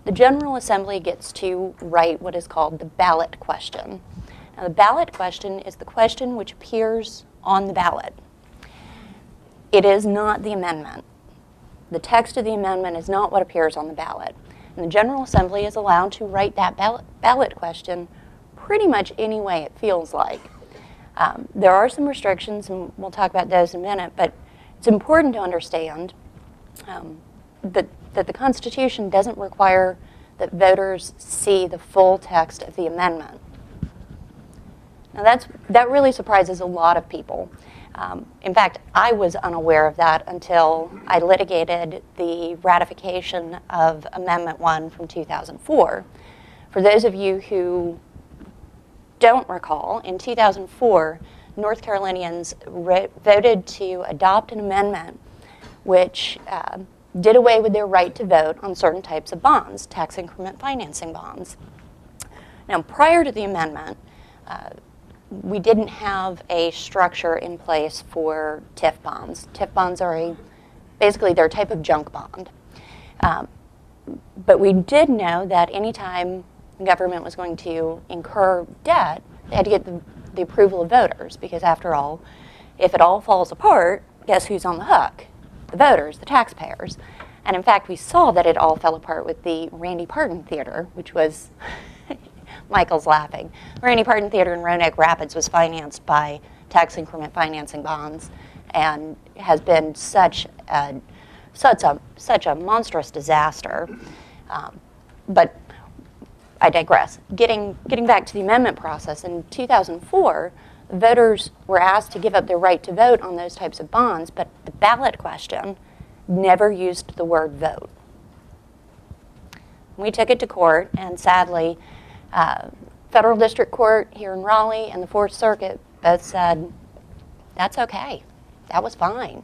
the General Assembly gets to write what is called the ballot question. Now, the ballot question is the question which appears on the ballot. It is not the amendment. The text of the amendment is not what appears on the ballot. And the General Assembly is allowed to write that ballot question pretty much any way it feels like. There are some restrictions, and we'll talk about those in a minute, but it's important to understand that the Constitution doesn't require that voters see the full text of the amendment. Now that really surprises a lot of people. In fact, I was unaware of that until I litigated the ratification of Amendment 1 from 2004. For those of you who don't recall, in 2004, North Carolinians voted to adopt an amendment which did away with their right to vote on certain types of bonds, tax increment financing bonds. Now, prior to the amendment, we didn't have a structure in place for TIF bonds. TIF bonds are basically they're a type of junk bond. But we did know that anytime the government was going to incur debt, they had to get the approval of voters, because after all, if it all falls apart, guess who's on the hook? The voters, the taxpayers. And in fact, we saw that it all fell apart with the Randy Parton Theater, which was, Michael's laughing. Randy Parton Theater in Roanoke Rapids was financed by tax increment financing bonds and has been such a monstrous disaster. But I digress. Getting back to the amendment process, in 2004, voters were asked to give up their right to vote on those types of bonds, but the ballot question never used the word vote. We took it to court, and sadly, Federal District Court here in Raleigh and the Fourth Circuit both said, that's okay, that was fine.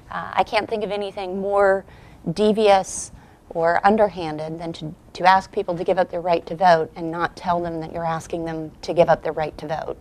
I can't think of anything more devious or underhanded than to ask people to give up their right to vote and not tell them that you're asking them to give up their right to vote.